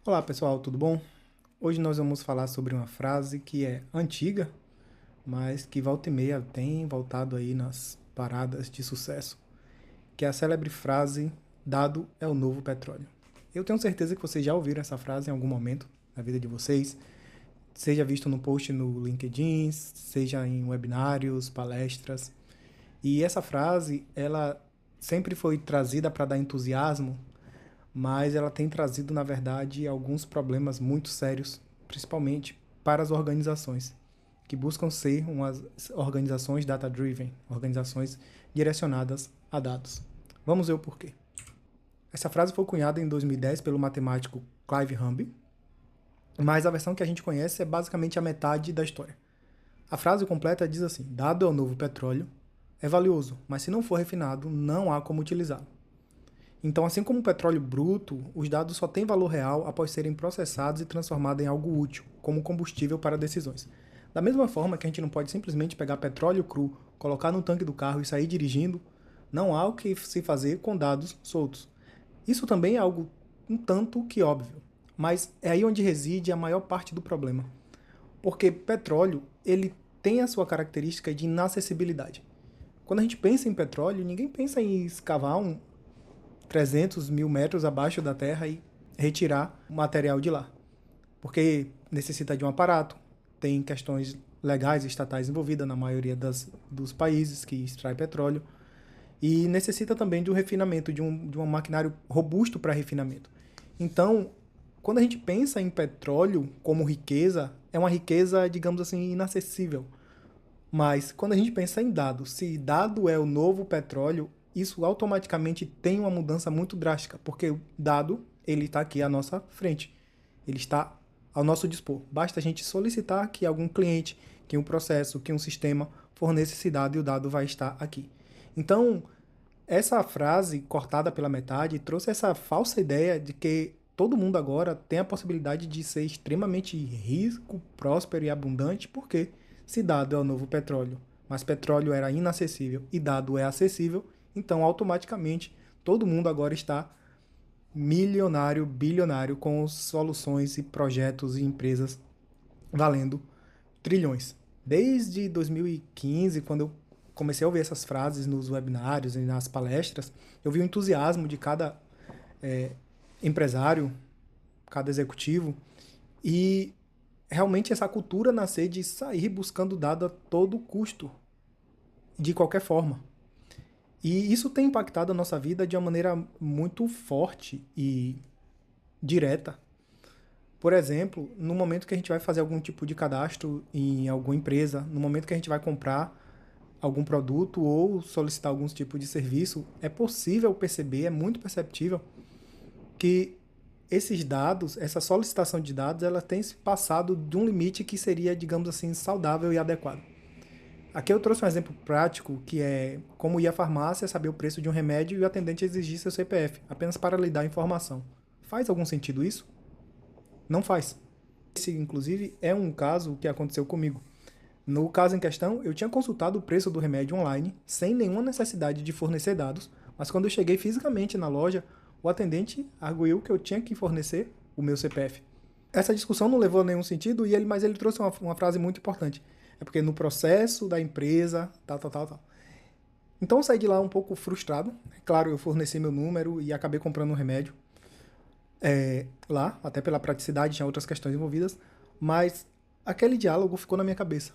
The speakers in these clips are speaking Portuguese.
Olá pessoal, tudo bom? Hoje nós vamos falar sobre uma frase que é antiga, mas que volta e meia tem voltado aí nas paradas de sucesso, que é a célebre frase dado é o novo petróleo. Eu tenho certeza que vocês já ouviram essa frase em algum momento na vida de vocês, seja visto no post no LinkedIn, seja em webinários, palestras. E essa frase, ela sempre foi trazida para dar entusiasmo, mas ela tem trazido, na verdade, alguns problemas muito sérios, principalmente para as organizações, que buscam ser umas organizações data-driven, organizações direcionadas a dados. Vamos ver o porquê. Essa frase foi cunhada em 2010 pelo matemático Clive Humby, mas a versão que a gente conhece é basicamente a metade da história. A frase completa diz assim: dado é o novo petróleo, é valioso, mas se não for refinado, não há como utilizá-lo. Então, assim como o petróleo bruto, os dados só têm valor real após serem processados e transformados em algo útil, como combustível para decisões. Da mesma forma que a gente não pode simplesmente pegar petróleo cru, colocar no tanque do carro e sair dirigindo, não há o que se fazer com dados soltos. Isso também é algo um tanto que óbvio, mas é aí onde reside a maior parte do problema. Porque petróleo, ele tem a sua característica de inacessibilidade. Quando a gente pensa em petróleo, ninguém pensa em escavar 300 mil metros abaixo da terra e retirar o material de lá. Porque necessita de um aparato, tem questões legais e estatais envolvidas na maioria dos países que extrai petróleo, e necessita também de um refinamento, de um maquinário robusto para refinamento. Então, quando a gente pensa em petróleo como riqueza, é uma riqueza, digamos assim, inacessível. Mas quando a gente pensa em dado, se dado é o novo petróleo, isso automaticamente tem uma mudança muito drástica, porque o dado ele está aqui à nossa frente, ele está ao nosso dispor. Basta a gente solicitar que algum cliente, que um processo, que um sistema forneça esse dado e o dado vai estar aqui. Então, essa frase cortada pela metade trouxe essa falsa ideia de que todo mundo agora tem a possibilidade de ser extremamente rico, próspero e abundante, porque se dado é o novo petróleo, mas petróleo era inacessível e dado é acessível, então automaticamente todo mundo agora está milionário, bilionário com soluções e projetos e empresas valendo trilhões. Desde 2015, quando eu comecei a ouvir essas frases nos webinários e nas palestras, eu vi o entusiasmo de cada empresário, cada executivo, e realmente essa cultura nascer de sair buscando dado a todo custo, de qualquer forma. E isso tem impactado a nossa vida de uma maneira muito forte e direta. Por exemplo, no momento que a gente vai fazer algum tipo de cadastro em alguma empresa, no momento que a gente vai comprar algum produto ou solicitar algum tipo de serviço, é possível perceber, é muito perceptível que esses dados, essa solicitação de dados, ela tem se passado de um limite que seria, digamos assim, saudável e adequado. Aqui eu trouxe um exemplo prático, que é como ir à farmácia, saber o preço de um remédio e o atendente exigir seu CPF, apenas para lhe dar a informação. Faz algum sentido isso? Não faz. Esse, inclusive, é um caso que aconteceu comigo. No caso em questão, eu tinha consultado o preço do remédio online, sem nenhuma necessidade de fornecer dados, mas quando eu cheguei fisicamente na loja, o atendente arguiu que eu tinha que fornecer o meu CPF. Essa discussão não levou a nenhum sentido, mas ele trouxe uma frase muito importante. É porque no processo da empresa, tal. Então eu saí de lá um pouco frustrado. Claro, eu forneci meu número e acabei comprando um remédio lá, até pela praticidade, tinha outras questões envolvidas, mas aquele diálogo ficou na minha cabeça.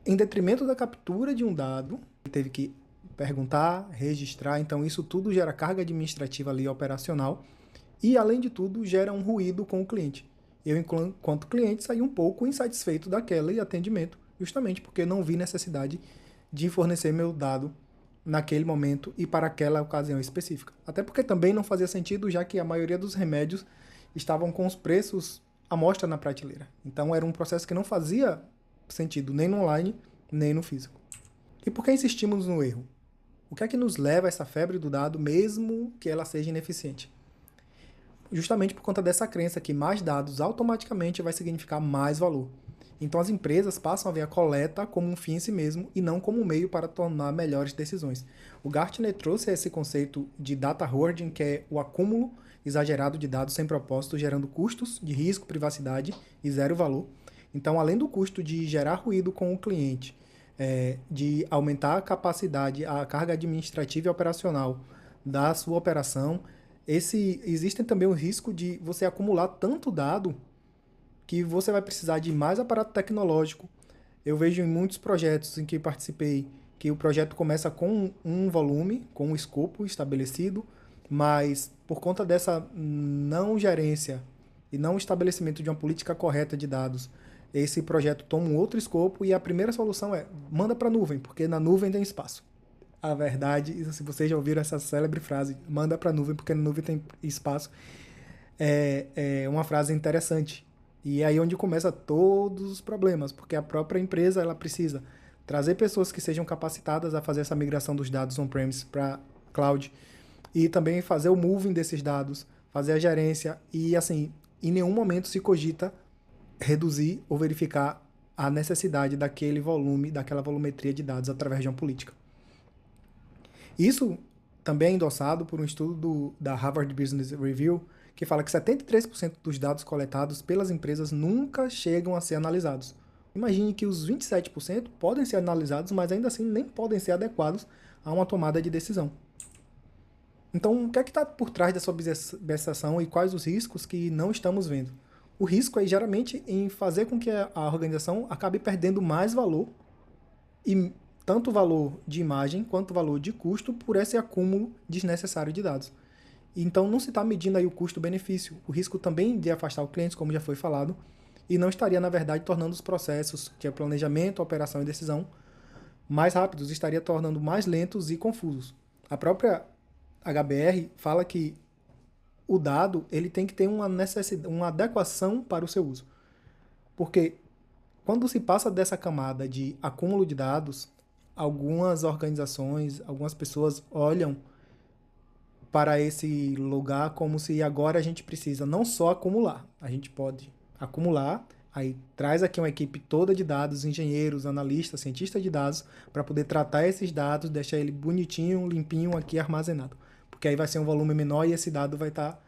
Em detrimento da captura de um dado, ele teve que perguntar, registrar, então isso tudo gera carga administrativa ali operacional e, além de tudo, gera um ruído com o cliente. Eu, enquanto cliente, saí um pouco insatisfeito daquele atendimento, justamente porque não vi necessidade de fornecer meu dado naquele momento e para aquela ocasião específica. Até porque também não fazia sentido, já que a maioria dos remédios estavam com os preços à mostra na prateleira. Então era um processo que não fazia sentido nem no online, nem no físico. E por que insistimos no erro? O que é que nos leva a essa febre do dado, mesmo que ela seja ineficiente? Justamente por conta dessa crença que mais dados automaticamente vai significar mais valor. Então as empresas passam a ver a coleta como um fim em si mesmo e não como um meio para tomar melhores decisões. O Gartner trouxe esse conceito de data hoarding, que é o acúmulo exagerado de dados sem propósito, gerando custos de risco, privacidade e zero valor. Então, além do custo de gerar ruído com o cliente, de aumentar a capacidade, a carga administrativa e operacional da sua operação, existe também o risco de você acumular tanto dado que você vai precisar de mais aparato tecnológico. Eu vejo em muitos projetos em que participei que o projeto começa com um volume, com um escopo estabelecido, mas por conta dessa não gerência e não estabelecimento de uma política correta de dados, esse projeto toma um outro escopo e a primeira solução é manda para a nuvem, porque na nuvem tem espaço. A verdade, se vocês já ouviram essa célebre frase, manda para a nuvem, porque na nuvem tem espaço, é uma frase interessante. E é aí onde começa todos os problemas, porque a própria empresa ela precisa trazer pessoas que sejam capacitadas a fazer essa migração dos dados on-premise para cloud e também fazer o moving desses dados, fazer a gerência e, assim, em nenhum momento se cogita reduzir ou verificar a necessidade daquele volume, daquela volumetria de dados através de uma política. Isso também é endossado por um estudo da Harvard Business Review, que fala que 73% dos dados coletados pelas empresas nunca chegam a ser analisados. Imagine que os 27% podem ser analisados, mas ainda assim nem podem ser adequados a uma tomada de decisão. Então, o que é que está por trás dessa obsessão e quais os riscos que não estamos vendo? O risco é geralmente em fazer com que a organização acabe perdendo mais valor, e tanto valor de imagem quanto valor de custo, por esse acúmulo desnecessário de dados. Então não se está medindo aí o custo-benefício. O risco também de afastar o cliente, como já foi falado, e não estaria, na verdade, tornando os processos, que é planejamento, operação e decisão, mais rápidos, estaria tornando mais lentos e confusos. A própria HBR fala que o dado ele tem que ter uma adequação para o seu uso. Porque quando se passa dessa camada de acúmulo de dados, algumas organizações, algumas pessoas olham para esse lugar como se agora a gente precisa não só acumular, a gente pode acumular, aí traz aqui uma equipe toda de dados, engenheiros, analistas, cientistas de dados, para poder tratar esses dados, deixar ele bonitinho, limpinho aqui armazenado. Porque aí vai ser um volume menor e esse dado vai estar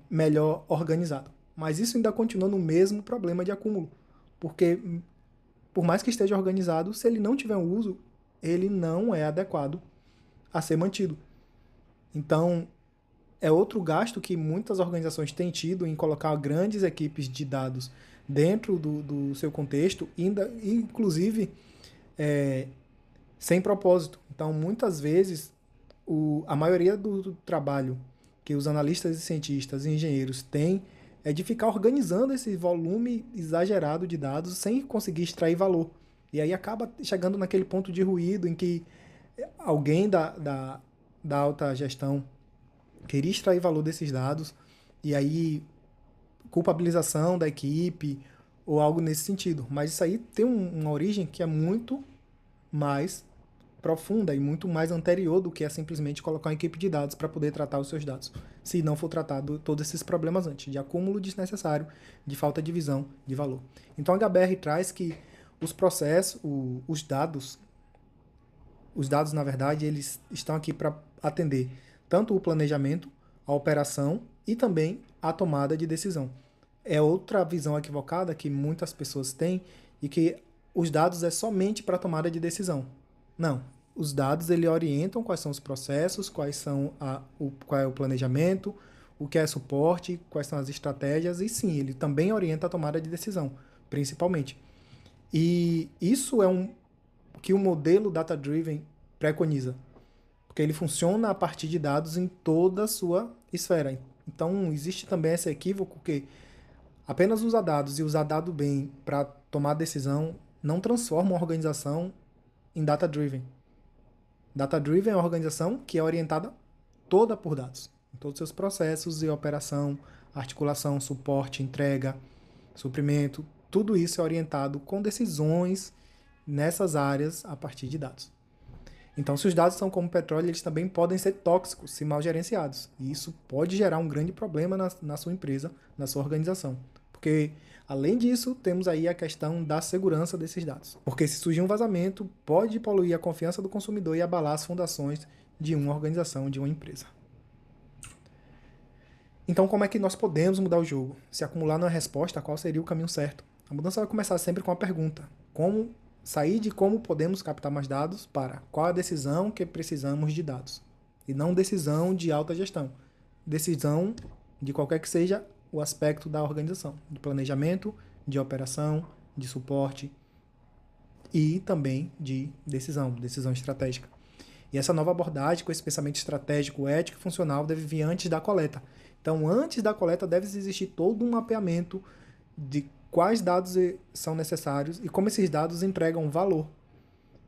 melhor organizado. Mas isso ainda continua no mesmo problema de acúmulo, porque por mais que esteja organizado, se ele não tiver um uso, ele não é adequado a ser mantido. Então, é outro gasto que muitas organizações têm tido em colocar grandes equipes de dados dentro do seu contexto, inclusive sem propósito. Então, muitas vezes, a maioria do trabalho que os analistas e cientistas e engenheiros têm é de ficar organizando esse volume exagerado de dados sem conseguir extrair valor. E aí acaba chegando naquele ponto de ruído em que alguém da alta gestão queria extrair valor desses dados, e aí culpabilização da equipe ou algo nesse sentido. Mas isso aí tem uma origem que é muito mais profunda e muito mais anterior do que é simplesmente colocar uma equipe de dados para poder tratar os seus dados, se não for tratado todos esses problemas antes, de acúmulo desnecessário, de falta de visão de valor. Então a HBR traz que os processos, os dados, na verdade, eles estão aqui para atender tanto o planejamento, a operação e também a tomada de decisão. É outra visão equivocada que muitas pessoas têm e que os dados é somente para tomada de decisão. Não, os dados ele orientam quais são os processos, qual é o planejamento, o que é suporte, quais são as estratégias e sim, ele também orienta a tomada de decisão, principalmente. E isso é que o modelo data-driven preconiza, porque ele funciona a partir de dados em toda a sua esfera. Então, existe também esse equívoco que apenas usar dados e usar dado bem para tomar decisão não transforma uma organização em data-driven. Data-driven é uma organização que é orientada toda por dados, em todos os seus processos e operação, articulação, suporte, entrega, suprimento, tudo isso é orientado com decisões nessas áreas a partir de dados. Então, se os dados são como petróleo, eles também podem ser tóxicos se mal gerenciados. E isso pode gerar um grande problema na sua empresa, na sua organização. Porque, além disso, temos aí a questão da segurança desses dados. Porque se surgir um vazamento, pode poluir a confiança do consumidor e abalar as fundações de uma organização, de uma empresa. Então, como é que nós podemos mudar o jogo? Se acumular não é resposta, qual seria o caminho certo? A mudança vai começar sempre com a pergunta: como sair de como podemos captar mais dados para qual a decisão que precisamos de dados? E não decisão de alta gestão. Decisão de qualquer que seja o aspecto da organização, de planejamento, de operação, de suporte e também de decisão estratégica. E essa nova abordagem com esse pensamento estratégico, ético e funcional deve vir antes da coleta. Então, antes da coleta deve existir todo um mapeamento de quais dados são necessários e como esses dados entregam valor.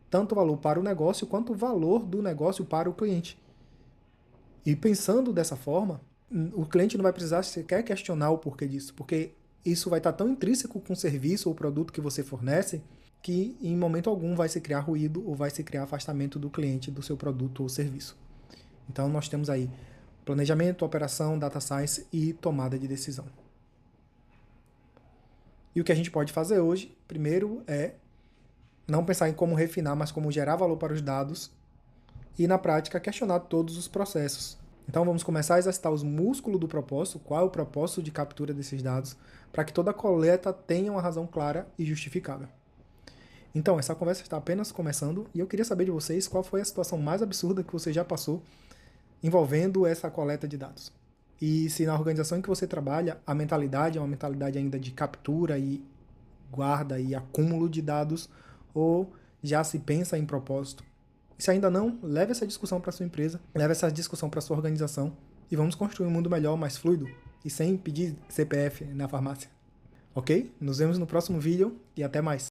Tanto valor para o negócio quanto o valor do negócio para o cliente. E pensando dessa forma, o cliente não vai precisar sequer questionar o porquê disso, porque isso vai estar tão intrínseco com o serviço ou produto que você fornece que em momento algum vai se criar ruído ou vai se criar afastamento do cliente do seu produto ou serviço. Então nós temos aí planejamento, operação, data science e tomada de decisão. E o que a gente pode fazer hoje, primeiro, é não pensar em como refinar, mas como gerar valor para os dados e, na prática, questionar todos os processos. Então vamos começar a exercitar os músculos do propósito, qual é o propósito de captura desses dados, para que toda coleta tenha uma razão clara e justificável. Então, essa conversa está apenas começando e eu queria saber de vocês qual foi a situação mais absurda que você já passou envolvendo essa coleta de dados. E se na organização em que você trabalha, a mentalidade é uma mentalidade ainda de captura e guarda e acúmulo de dados, ou já se pensa em propósito. Se ainda não, leve essa discussão para sua empresa, leve essa discussão para sua organização e vamos construir um mundo melhor, mais fluido e sem pedir CPF na farmácia. Ok? Nos vemos no próximo vídeo e até mais.